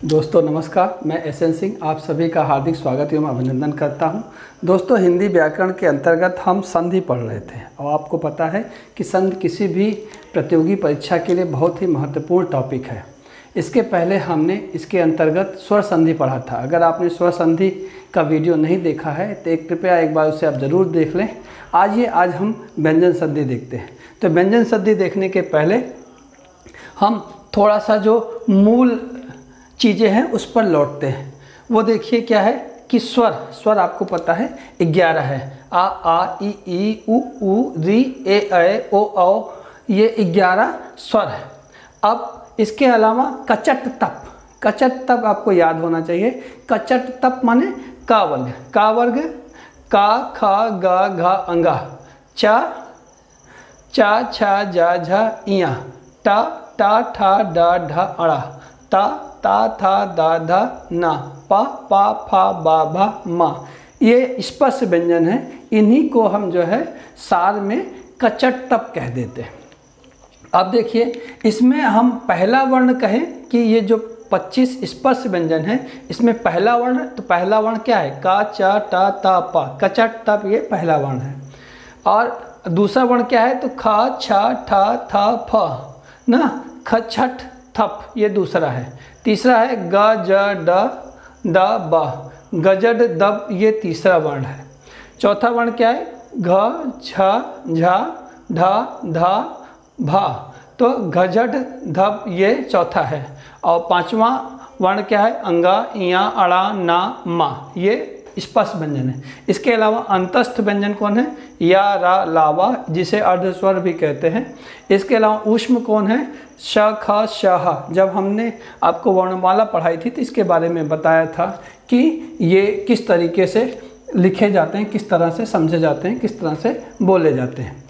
दोस्तों नमस्कार, मैं एसएन सिंह आप सभी का हार्दिक स्वागत एवं अभिनंदन करता हूं। दोस्तों हिंदी व्याकरण के अंतर्गत हम संधि पढ़ रहे थे और आपको पता है कि संधि किसी भी प्रतियोगी परीक्षा के लिए बहुत ही महत्वपूर्ण टॉपिक है। इसके पहले हमने इसके अंतर्गत स्वर संधि पढ़ा था। अगर आपने स्वर संधि का वीडियो नहीं देखा है तो कृपया एक बार उसे आप ज़रूर देख लें। आज हम व्यंजन संधि देखते हैं। तो व्यंजन संधि देखने के पहले हम थोड़ा सा जो मूल चीज़ें हैं उस पर लौटते हैं। वो देखिए क्या है कि स्वर आपको पता है 11 है। आ ई उ री ए ओ औ, ये 11 स्वर है। अब इसके अलावा कचट तप आपको याद होना चाहिए। कचट तप माने का वर्ग का खा गा घा अंगा, चा छा जा झा इया, टा ठा डा ढा अड़ा, ता था दा धा ना, पा फा बा भा मा। ये स्पर्श व्यंजन है। इन्हीं को हम जो है सार में कचट तप कह देते हैं। अब देखिए इसमें हम पहला वर्ण कहें कि ये जो 25 स्पर्श व्यंजन है इसमें पहला वर्ण, तो पहला वर्ण क्या है? का चा टा ता पा, कचट तप ये पहला वर्ण है। और दूसरा वर्ण क्या है? तो खा छा ठा था फ ना, खचट थप ये दूसरा है। तीसरा है ग ज ड द ब, गजड दब ये तीसरा वर्ण है। चौथा वर्ण क्या है? घ छ झा ढा धा भा, तो गजड धब ये चौथा है। और पांचवा वर्ण क्या है? अंगा इया अड़ा ना मा, ये स्पर्श व्यंजन है। इसके अलावा अंतस्थ व्यंजन कौन है? या रा लावा, जिसे अर्धस्वर भी कहते हैं। इसके अलावा ऊष्म कौन है? श ख शह। जब हमने आपको वर्णमाला पढ़ाई थी तो इसके बारे में बताया था कि ये किस तरीके से लिखे जाते हैं, किस तरह से समझे जाते हैं, किस तरह से बोले जाते हैं।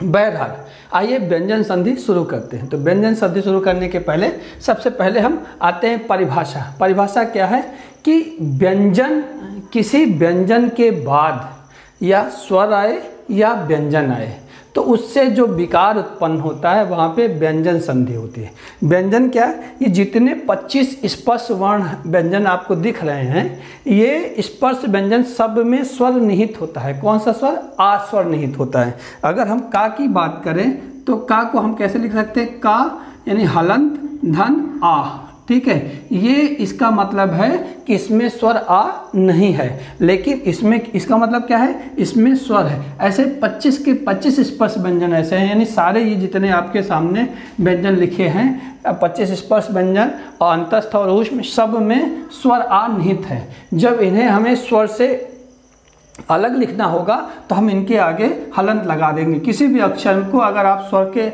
बहरहाल आइए व्यंजन संधि शुरू करते हैं। तो व्यंजन संधि शुरू करने के पहले सबसे पहले हम आते हैं परिभाषा। परिभाषा क्या है कि व्यंजन, किसी व्यंजन के बाद या स्वर आए या व्यंजन आए तो उससे जो विकार उत्पन्न होता है वहाँ पे व्यंजन संधि होती है। व्यंजन क्या है? ये जितने 25 स्पर्श वर्ण व्यंजन आपको दिख रहे हैं, ये स्पर्श व्यंजन सब में स्वर निहित होता है। कौन सा स्वर? आ स्वर निहित होता है। अगर हम का की बात करें तो का को हम कैसे लिख सकते हैं? का यानी हलंत धन आ, ठीक है। ये इसका मतलब है कि इसमें स्वर आ नहीं है, लेकिन इसमें इसका मतलब क्या है? इसमें स्वर है। ऐसे 25 के 25 स्पर्श व्यंजन ऐसे हैं, यानी सारे ये जितने आपके सामने व्यंजन लिखे हैं 25 स्पर्श व्यंजन और अंतस्थ और ऊष्म सब में स्वर आ निहित है। जब इन्हें हमें स्वर से अलग लिखना होगा तो हम इनके आगे हलंत लगा देंगे। किसी भी अक्षर को अगर आप स्वर के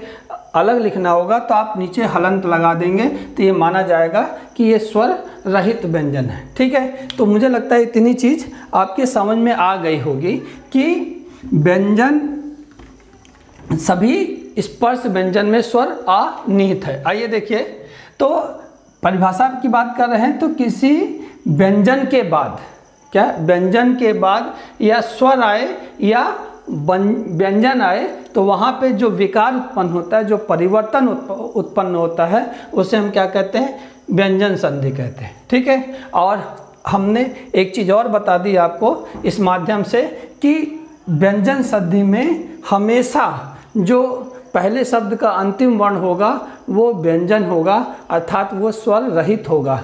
अलग लिखना होगा तो आप नीचे हलंत लगा देंगे तो ये माना जाएगा कि ये स्वर रहित व्यंजन है, ठीक है। तो मुझे लगता है इतनी चीज़ आपके समझ में आ गई होगी कि व्यंजन, सभी स्पर्श व्यंजन में स्वर आ निहित है। आइए देखिए, तो परिभाषा की बात कर रहे हैं तो किसी व्यंजन के बाद, क्या व्यंजन के बाद या स्वर आए या व्यंजन आए तो वहाँ पे जो विकार उत्पन्न होता है, जो परिवर्तन उत्पन्न होता है, उसे हम क्या कहते हैं? व्यंजन संधि कहते हैं, ठीक है। और हमने एक चीज़ और बता दी आपको इस माध्यम से कि व्यंजन संधि में हमेशा जो पहले शब्द का अंतिम वर्ण होगा वो व्यंजन होगा, अर्थात वो स्वर रहित होगा।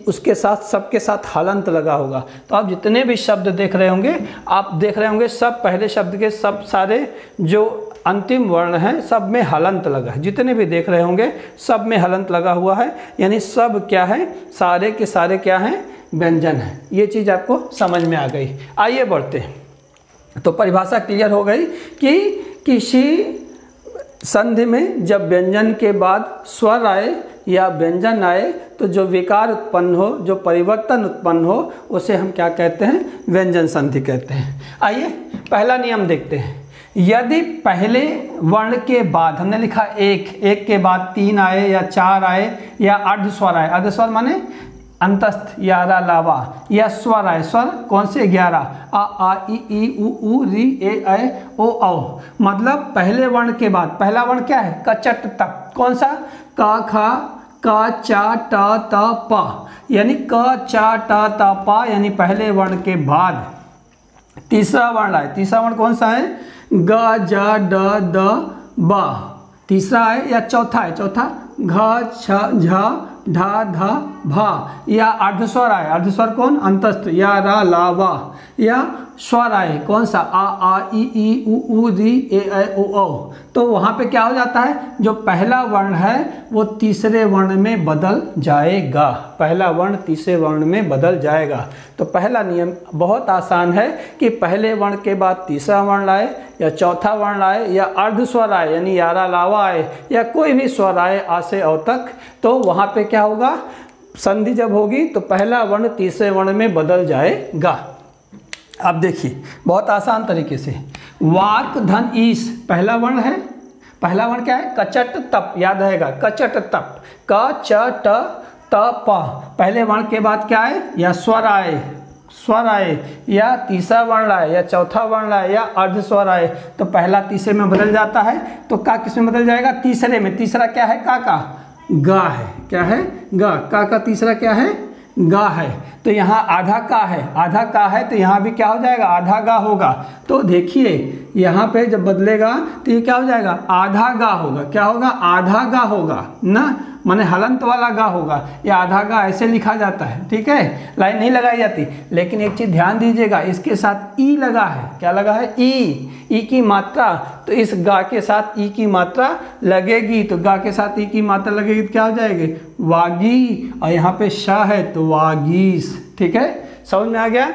उसके साथ सबके साथ हलंत लगा होगा। तो आप जितने भी शब्द देख रहे होंगे, आप देख रहे होंगे सब पहले शब्द के सब सारे जो अंतिम वर्ण हैं सब में हलंत लगा है। जितने भी देख रहे होंगे सब में हलंत लगा हुआ है, यानी सब क्या है? सारे के सारे क्या हैं? व्यंजन है। ये चीज़ आपको समझ में आ गई। आइए बढ़ते हैं। तो परिभाषा क्लियर हो गई कि किसी संधि में जब व्यंजन के बाद स्वर आए या व्यंजन आए तो जो विकार उत्पन्न हो, जो परिवर्तन उत्पन्न हो, उसे हम क्या कहते हैं? व्यंजन संधि कहते हैं। आइए पहला नियम देखते हैं। यदि पहले वर्ण के बाद हमने लिखा एक के बाद 3 आए या 4 आए या अर्धस्वर आए, अर्धस्वर माने अंतस्थ या रा लावा, या स्वर आए, स्वर कौन से? 11 आ ई उ री ए ओ औ, मतलब पहले वर्ण के बाद पहला वर्ण क्या है? कचट तप। कौन सा? का खा क च ट त प, यानी क च ट त प, यानी पहले वर्ण के बाद तीसरा वर्ण आए। तीसरा वर्ण कौन सा है? ग ज ड द ब, तीसरा है या चौथा है? चौथा घ छ झ ढ ध भ, या अर्धस्वर आए। अर्धस्वर कौन? अंतस्थ, या रा ला वा, या स्वर आए कौन सा? आ ई उ री ए ऐ ओ औ। तो वहाँ पे क्या हो जाता है? जो पहला वर्ण है वो तीसरे वर्ण में बदल जाएगा। पहला वर्ण तीसरे वर्ण में बदल जाएगा। तो पहला नियम बहुत आसान है कि पहले वर्ण के बाद तीसरा वर्ण आए, या चौथा वर्ण आए, या अर्धस्वर आए यानी यारा लावा आए, या कोई भी स्वर आए आ से औ तक, तो वहाँ पे क्या होगा? संधि जब होगी तो पहला वर्ण तीसरे वर्ण में बदल जाएगा। अब देखिए बहुत आसान तरीके से, वाक धन ईस पहला वर्ण है। पहला वर्ण क्या है? कचट तप, याद रहेगा, कचट तप, क च ट त प। पहले वर्ण के बाद क्या है? या स्वर आए, स्वर आए, या तीसरा वर्ण आए, या चौथा वर्ण आए, या अर्धस्वर आए, तो पहला तीसरे में बदल जाता है। तो का किस में बदल जाएगा? तीसरे में। तीसरा क्या है? का गा है। क्या है? गा। का तीसरा क्या है? गा है। तो यहाँ आधा का है, आधा का है, तो यहाँ भी क्या हो जाएगा? आधा गा होगा। तो देखिए यहाँ पे जब बदलेगा तो ये क्या हो जाएगा? आधा गा होगा। क्या होगा? आधा गा होगा ना, माने हलंत वाला गा होगा, या आधा गा ऐसे लिखा जाता है। ठीक है, लाइन नहीं लगाई जाती। लेकिन एक चीज ध्यान दीजिएगा, इसके साथ ई लगा है। क्या लगा है? ई की मात्रा। तो इस गा के साथ ई की मात्रा लगेगी, तो गा के साथ ई की मात्रा लगेगी तो क्या हो जाएगी? वागी। और यहाँ पे श है तो वागीस। ठीक है, समझ में आ गया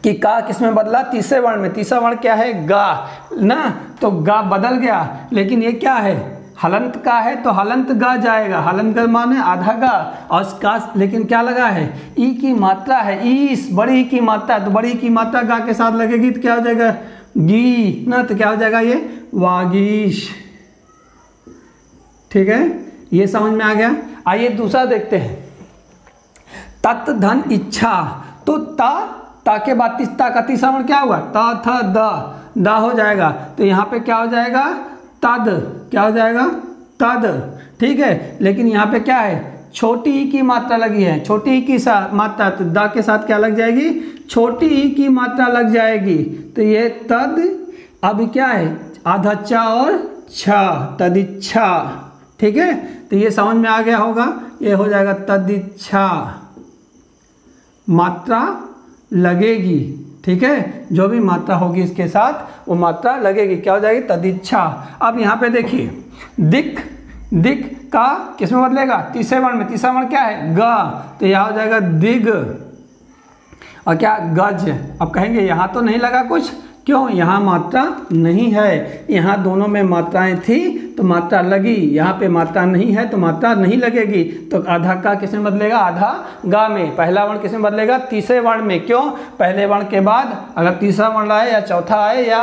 कि का किस में बदला? तीसरे वर्ण में। तीसरा वर्ण क्या है? गा ना, तो गा बदल गया। लेकिन ये क्या है? हलंत का है तो हलंत गा जाएगा। हलंत का माने आधा गा, और का लेकिन क्या लगा है? ई की मात्रा है, ईस, बड़ी की मात्रा। तो बड़ी की मात्रा गा के साथ लगेगी तो क्या हो जाएगा? गी ना, तो क्या हो जाएगा? ये वागीश। ठीक है, ये समझ में आ गया। आइए दूसरा देखते हैं, तत् धन इच्छा। तो ता के बाद का तीसरा वर्ण क्या हुआ? त थ द हो जाएगा। तो यहाँ पे क्या हो जाएगा? तद। क्या हो जाएगा? तद। ठीक है, लेकिन यहाँ पे क्या है? छोटी ई की मात्रा लगी है। छोटी ई की मात्रा, तो दा के साथ क्या लग जाएगी? छोटी ई की मात्रा लग जाएगी। तो ये तद। अब क्या है? आधा चा और छा, तदिच्छा। ठीक है, तो ये समझ में आ गया होगा। ये हो जाएगा तदिच्छा, मात्रा लगेगी। ठीक है, जो भी मात्रा होगी इसके साथ वो मात्रा लगेगी। क्या हो जाएगी? तदिच्छा। अब यहाँ पे देखिए, दिक का किस में बदलेगा? तीसरे वर्ण में। तीसरा वर्ण क्या है? ग, तो यह हो जाएगा दिग। और क्या? गज। अब कहेंगे यहाँ तो नहीं लगा कुछ, क्यों? यहाँ मात्रा नहीं है। यहाँ दोनों में मात्राएं थी तो मात्रा लगी, यहाँ पे मात्रा नहीं है तो मात्रा नहीं लगेगी। तो आधा का किस में बदलेगा? आधा गा में। पहला वर्ण किस में बदलेगा? तीसरे वर्ण में। क्यों? पहले वर्ण के बाद अगर तीसरा वर्ण आए, या चौथा आए, या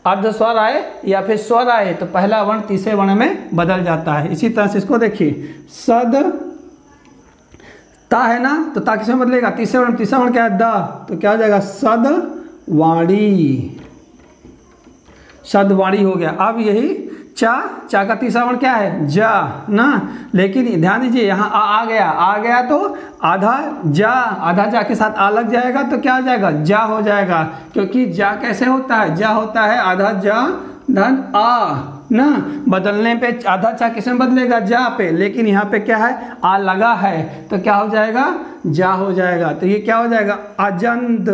अर्धस्वर आए, या फिर स्वर आए, तो पहला वर्ण तीसरे वर्ण में बदल जाता है। इसी तरह से इसको देखिए, सद ता है ना, तो ता किस में बदलेगा? तीसरे वर्ण। तीसरा वर्ण क्या है? द, तो क्या हो जाएगा? सद वाणी। सदवाणी हो गया। अब यही चा का तीसरा वर्ण क्या है? जा ना, लेकिन ध्यान दीजिए यहाँ आ गया तो आधा जा के साथ आ लग जाएगा तो क्या हो जाएगा? जा हो जाएगा। क्योंकि जा कैसे होता है? जा होता है आधा जा धन आ ना, बदलने पे आधा चा किस में बदलेगा? जा पे। लेकिन यहाँ पे क्या है? आ लगा है तो क्या हो जाएगा? जा हो जाएगा। तो ये क्या हो जाएगा? अजंत।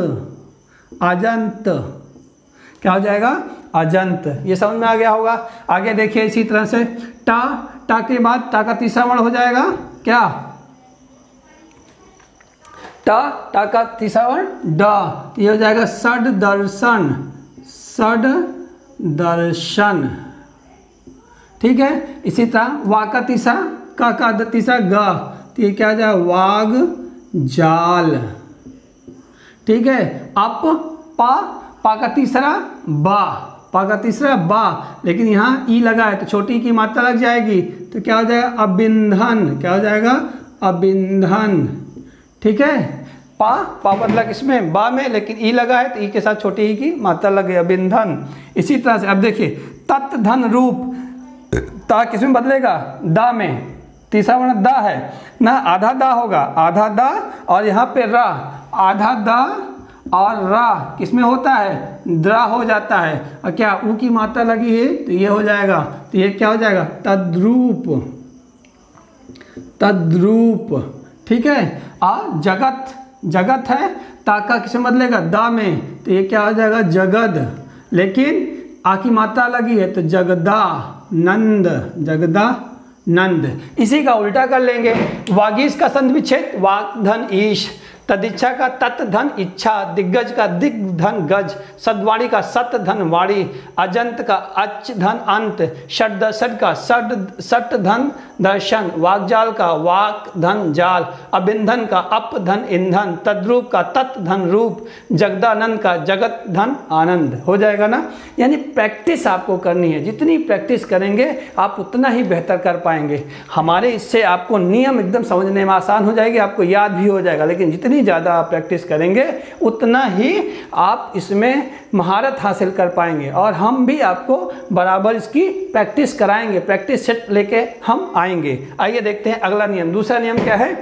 क्या हो जाएगा? अजंत। ये समझ में आ गया होगा। आगे देखिए इसी तरह से, टा के बाद टा का तीसरा वर्ण हो जाएगा क्या? टा का तीसरा वर्ण ड, ये हो जाएगा षड दर्शन। ठीक है, इसी तरह वा का तीसरा, का तीसरा ग, तो ये क्या हो जाएगा? वाग जाल। ठीक है, अप पा का तीसरा बा, पा का तीसरा बा, लेकिन यहाँ ई लगा है तो छोटी की मात्रा लग जाएगी तो क्या हो जाएगा? अबिंधन। क्या हो जाएगा? अबिंधन। ठीक है, पा बदला किसमें? बा में, लेकिन ई लगा है तो ई के साथ छोटी ई की मात्रा लग गई, अबिंधन। इसी तरह से अब देखिए, तत् धन रूप, ता किसमें बदलेगा? दा में। तीसरा वर्ण द है ना, आधा द होगा, आधा द और यहाँ पे र, आधा द और रा किसमें होता है, द्रा हो जाता है, और क्या ऊ की मात्रा लगी है तो ये हो जाएगा, तो ये क्या हो जाएगा, तद्रूप, तद्रूप। ठीक है, और जगत, जगत है, ताका किसे बदलेगा, दा में, तो ये क्या हो जाएगा, जगद, लेकिन आ की मात्रा लगी है तो जगदा नंद, जगदा नंद। इसी का उल्टा कर लेंगे, वागीश का संधि विच्छेद वाग धन ईश, तदिच्छा का तत् धन इच्छा, दिग्गज का दिग धन गज, सद्वाणी का सत धन वाणी, अजंत का अच धन अंत, षड का सट धन दर्शन, वागजाल का वाक धन जाल, अबिंधन का अप धन ईंधन, तद्रूप का तत् धन रूप, जगदानंद का जगत धन आनंद। हो जाएगा ना। यानी प्रैक्टिस आपको करनी है, जितनी प्रैक्टिस करेंगे आप उतना ही बेहतर कर पाएंगे। हमारे इससे आपको नियम एकदम समझने में आसान हो जाएगी, आपको याद भी हो जाएगा, लेकिन जितनी ज़्यादा आप प्रैक्टिस करेंगे उतना ही आप इसमें महारत हासिल कर पाएंगे, और हम भी आपको बराबर इसकी प्रैक्टिस कराएंगे, प्रैक्टिस सेट लेके हम आएंगे। आइए देखते हैं अगला नियम। दूसरा नियम क्या है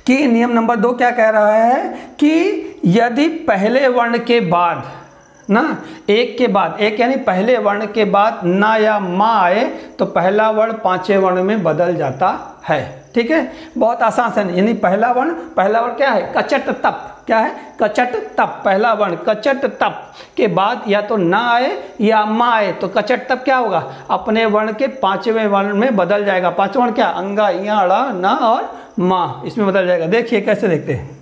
कि नियम नंबर 2 क्या कह रहा है कि यदि पहले वर्ण के बाद ना, एक के बाद, एक यानी पहले वर्ण के बाद ना या मा आए तो पहला वर्ण पांचवें वर्ण में बदल जाता है। ठीक है, बहुत आसान से, यानी पहला वर्ण क्या है, कचट तप, क्या है, कचट तप, पहला वर्ण कचट तप के बाद या तो ना आए या मा आए तो कचट तप क्या होगा, अपने वर्ण के पांचवें वर्ण में बदल जाएगा। पांचवा वर्ण क्या, अंगा, इया, अड़ा, ना और मा, इसमें बदल जाएगा। देखिए कैसे देखते हैं,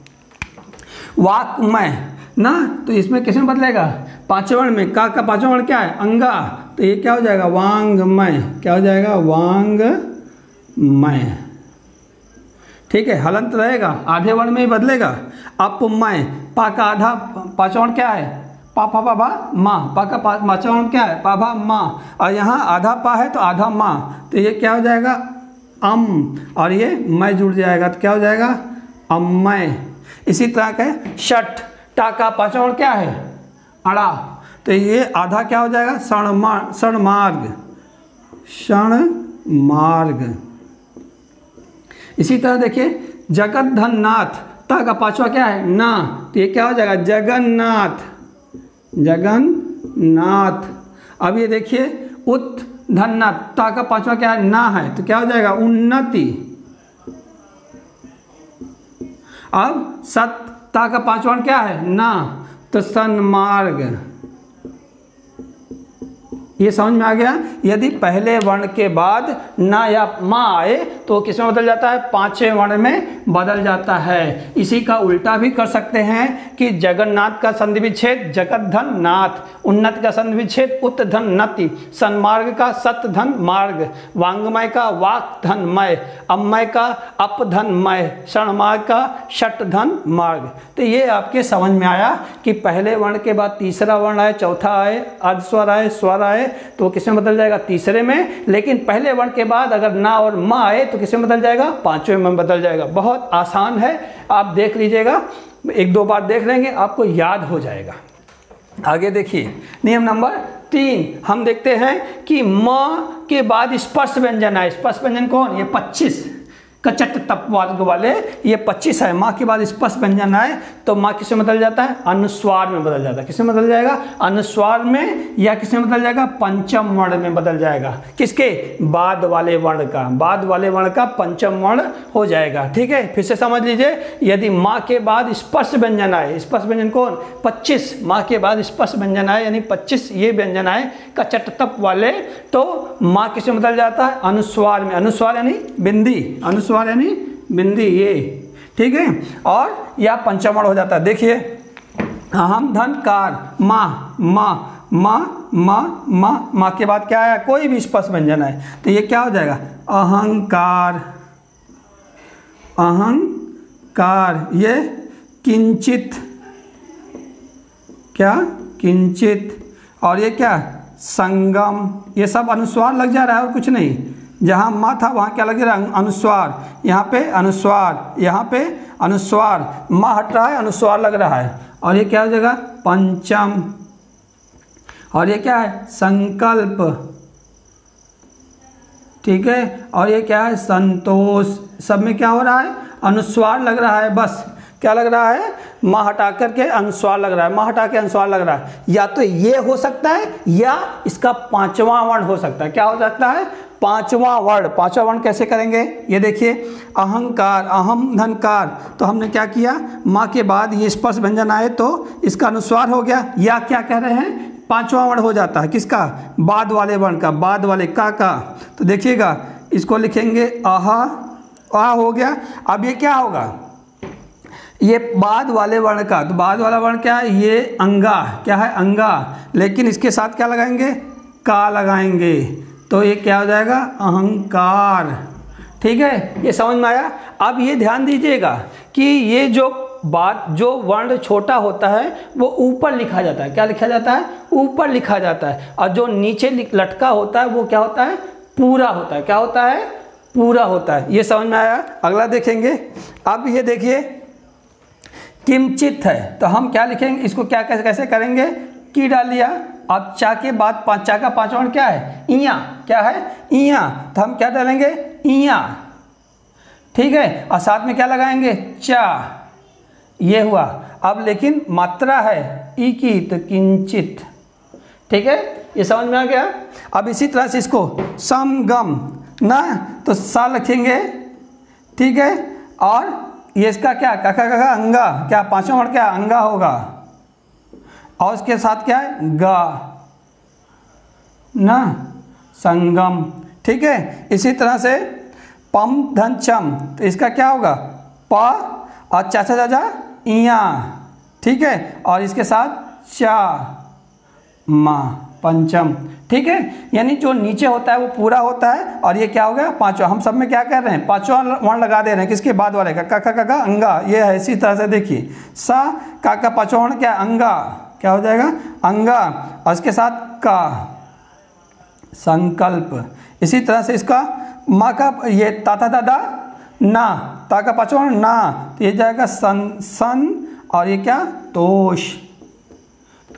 वाक्मय ना, तो इसमें किसमें बदलेगा, पांचवें वर्ण में, का पांचवा वर्ण क्या है, अंगा, तो ये क्या हो जाएगा, वांगमय, क्या हो जाएगा, वांगमय। ठीक है, हलंत रहेगा, आधे वर्ण में ही बदलेगा। अपमय, पा का आधा पांचवा वर्ण क्या है, पा फा पा भा मा, पा का पांचवा वर्ण क्या है, पा भा मा, और यहाँ आधा पा है तो आधा मा, तो ये क्या हो जाएगा, अम, और ये मय जुड़ जाएगा तो क्या हो जाएगा, अम्मय। इसी तरह का शट, टा का पांचवा वर्ण क्या है, अड़ा, तो ये आधा क्या हो जाएगा, षणमार्ग, षणमार्ग। इसी तरह देखिए जगत धन नाथ, ता का पांचवा क्या है, ना, तो ये क्या हो जाएगा, जगन्नाथ, जगन्नाथ। अब ये देखिए उत धन नाथ, ता का पांचवा क्या है, ना है, तो क्या हो जाएगा, उन्नति। अब सत, ता का पांचवा क्या है, ना, तो सन्मार्ग। ये समझ में आ गया। यदि पहले वर्ण के बाद ना या मा आए तो किसमें बदल जाता है, पांचवें वर्ण में बदल जाता है। इसी का उल्टा भी कर सकते हैं कि जगन्नाथ का संधि विच्छेद जगत धन नाथ, उन्नत का संधि विच्छेद उत धन नति, सन्मार्ग का सत धन मार्ग, वांगमय का वाक धन मय, अम्मय का अप धन मय, षणमार्ग का षट धन मार्ग। तो ये आपके समझ में आया कि पहले वर्ण के बाद तीसरा वर्ण आए, चौथा आए, अर्धस्वर आए, स्वर आए तो किसमें बदल जाएगा, तीसरे में। लेकिन पहले वर्ण के बाद अगर ना और मा आए तो किसमें बदल जाएगा, पांचवें में बदल जाएगा। बहुत आसान है, आप देख लीजिएगा, एक दो बार देख लेंगे आपको याद हो जाएगा। आगे देखिए नियम नंबर 3 हम देखते हैं कि म के बाद स्पर्श व्यंजन आए। स्पर्श व्यंजन कौन, ये 25 कचट तप वर्ग वाले, ये 25 है। माँ के बाद स्पर्श व्यंजन आए तो माँ किसमें बदल जाता है, अनुस्वार में बदल जाता है। किसमें बदल जाएगा, अनुस्वार में, या किसमें बदल जाएगा, पंचम वर्ण में बदल जाएगा। किसके, बाद वाले वर्ण का, बाद वाले वर्ण का पंचम वर्ण हो जाएगा। ठीक है, फिर से समझ लीजिए, यदि माँ के बाद स्पर्श व्यंजन आए, स्पर्श व्यंजन कौन, 25, माँ के बाद स्पर्श व्यंजन आए यानी 25 ये व्यंजन आए कचट तप वाले, तो माँ किसमें बदल जाता है, अनुस्वार में। अनुस्वार यानी बिंदी, अनुस्वार यानी बिंदी ये। ठीक है, और या पंचम वर्ण हो जाता है। देखिए अहम धन कार, माँ माँ माँ माँ माँ, माँ के बाद क्या आया, कोई भी स्पर्श व्यंजन है तो ये क्या हो जाएगा, अहंकार, अहंकार। ये किंचित, क्या, किंचित। और ये क्या, संगम। ये सब अनुस्वार लग जा रहा है और कुछ नहीं। जहाँ माँ था वहाँ क्या लग रहा है, अनुस्वार। यहाँ पे अनुस्वार, यहाँ पे अनुस्वार, माँ हट रहा है, अनुस्वार लग रहा है। और ये क्या हो जाएगा, पंचम। और ये क्या है, संकल्प, ठीक है। और ये क्या है, संतोष। सब में क्या हो रहा है, अनुस्वार लग रहा है, बस क्या लग रहा है, माँ हटा करके अनुस्वार लग रहा है, माँ हटा के अनुस्वार लग रहा है। या तो ये हो सकता है या इसका पांचवा वर्ण हो सकता है। क्या हो सकता है, पांचवा वर्ण। पांचवा वर्ण कैसे करेंगे, ये देखिए, अहंकार, अहम धनकार, तो हमने क्या किया, माँ के बाद ये स्पर्श व्यंजन आए तो इसका अनुस्वार हो गया। या क्या कह रहे हैं, पांचवा वर्ण हो जाता है, किसका, बाद वाले वर्ण का, बाद वाले का। तो देखिएगा, इसको लिखेंगे आहा, आ हो गया। अब ये क्या होगा, ये बाद वाले वर्ण का, तो बाद वाला वर्ण क्या है, ये अंगा, क्या है, अंगा, लेकिन इसके साथ क्या लगाएंगे, का लगाएंगे, तो ये क्या हो जाएगा, अहंकार। ठीक है, ये समझ में आया। अब ये ध्यान दीजिएगा कि ये जो बात, जो वर्ण छोटा होता है वो ऊपर लिखा जाता है। क्या लिखा जाता है, ऊपर लिखा जाता है। और जो नीचे लटका होता है वो क्या होता है, पूरा होता है। क्या होता है, पूरा होता है। ये समझ में आया। अगला देखेंगे। अब ये देखिए, किंचित है, तो हम क्या लिखेंगे, इसको क्या कैसे कैसे करेंगे, की डाल लिया। अब चा के बाद चा का पांचवा वर्ण क्या है, इया। क्या है, इया, तो हम क्या डालेंगे, इया। ठीक है, और साथ में क्या लगाएंगे, चा, ये हुआ। अब लेकिन मात्रा है ई की, तो किंचित। ठीक है, ये समझ में आ गया। अब इसी तरह से इसको समगम ना, तो सा लिखेंगे। ठीक है, और ये इसका क्या, का अंगा, क्या पांचवा वर्ण क्या, अंगा होगा। और उसके साथ क्या है, गा ना, संगम। ठीक है, इसी तरह से पम धन चम, तो इसका क्या होगा, प और चाचा चाचा इया। ठीक है, और इसके साथ चा, मा, पंचम। ठीक है, यानी जो नीचे होता है वो पूरा होता है, और ये क्या हो गया, पांचवा। हम सब में क्या कर रहे हैं, पांचवा वर्ण लगा दे रहे हैं, किसके बाद वाले का, का अंगा, ये है। इसी तरह से देखिए, सा का पांचवा वर्ण क्या, अंगा, क्या हो जाएगा, अंगा, और इसके साथ का, संकल्प। इसी तरह से इसका माँ का, ये ताता दादा ना, ता का पांचवा वर्ण ना, तो ये जाएगा सन, और ये क्या, तोष।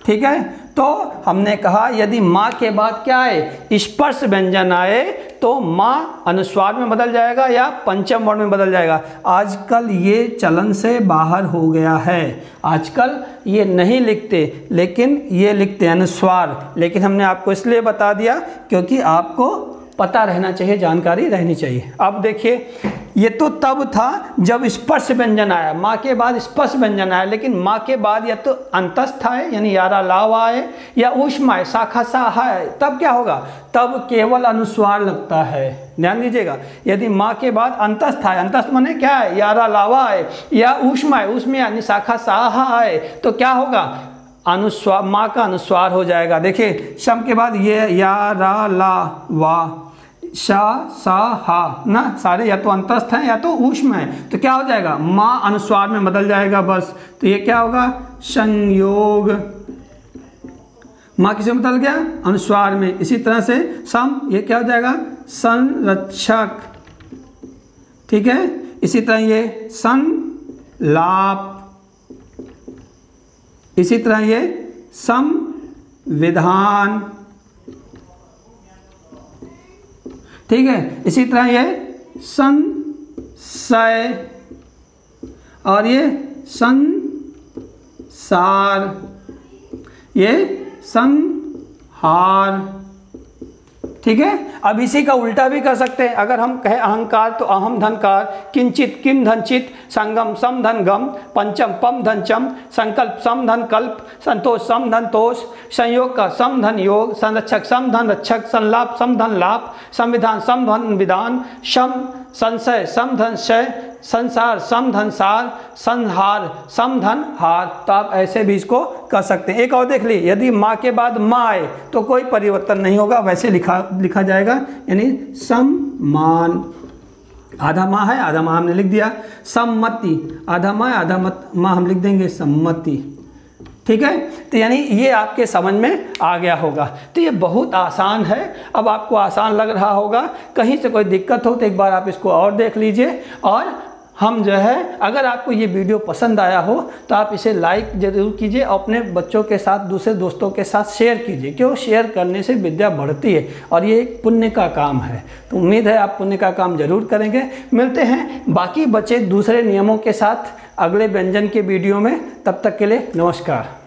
ठीक है, तो हमने कहा यदि माँ के बाद क्या आए, स्पर्श व्यंजन आए, तो माँ अनुस्वार में बदल जाएगा या पंचम वर्ण में बदल जाएगा। आजकल ये चलन से बाहर हो गया है। आजकल ये नहीं लिखते, लेकिन ये लिखते अनुस्वार। लेकिन हमने आपको इसलिए बता दिया क्योंकि आपको पता रहना चाहिए, जानकारी रहनी चाहिए। अब देखिए, ये तो तब था जब स्पर्श व्यंजन आया, माँ के बाद स्पर्श व्यंजन आया। लेकिन माँ के बाद या तो अंतस्थ आए, यानी यारा लाव आए, या ऊष्मा आए, शाखा सा है, तब क्या होगा, तब केवल अनुस्वार लगता है। ध्यान दीजिएगा, यदि माँ के बाद अंतस्थ आए, अंतस्थ माने क्या है, यारा लावा आए, या ऊष्मा आए, ऊष्मा यानी शाखा साहा आए, तो क्या होगा, अनुस्वार, माँ का अनुस्वार हो जाएगा। देखिए, शम के बाद ये या रा ला वा, शा सा हा ना, सारे या तो अंतस्थ हैं या तो ऊष्म है, तो क्या हो जाएगा, माँ अनुस्वार में बदल जाएगा बस। तो ये क्या होगा, संयोग। माँ किसे बदल गया, अनुस्वार में। इसी तरह से सम, ये क्या हो जाएगा, संरक्षक। ठीक है, इसी तरह ये संलाप, इसी तरह ये संविधान। ठीक है, इसी तरह ये संशय, और ये संसार, ये संहार। ठीक है, अब इसी का उल्टा भी कर सकते हैं। अगर हम कहें अहंकार, तो अहम धनकार, किंचित किम धनचित, संगम सम धन गम, पंचम पम धन चम, संकल्प सम धन कल्प, संतोष सम धन तोष, संयोग का सम धन योग, संरक्षक सम धन रक्षक, संलाप सम धन लाप, संविधान सम धन विधान, शम संशय सम धन शय, संसार सम धन सार, संहार सम धन हार। तो आप ऐसे भी इसको कर सकते हैं। एक और देख ली, यदि माँ के बाद माँ आए तो कोई परिवर्तन नहीं होगा, वैसे लिखा जाएगा, यानी सम्मान। आधा माँ है, आधा माँ हमने लिख दिया। सम्मति, आधा माँ आधा माँ हम लिख देंगे सम्मति। ठीक है, तो यानी ये आपके समझ में आ गया होगा। तो ये बहुत आसान है। अब आपको आसान लग रहा होगा, कहीं से कोई दिक्कत हो तो एक बार आप इसको और देख लीजिए। और हम जो है, अगर आपको ये वीडियो पसंद आया हो तो आप इसे लाइक जरूर कीजिए और अपने बच्चों के साथ, दूसरे दोस्तों के साथ शेयर कीजिए, क्यों शेयर करने से विद्या बढ़ती है और ये एक पुण्य का काम है। तो उम्मीद है आप पुण्य का काम जरूर करेंगे। मिलते हैं बाकी बचे दूसरे नियमों के साथ अगले व्यंजन के वीडियो में, तब तक के लिए नमस्कार।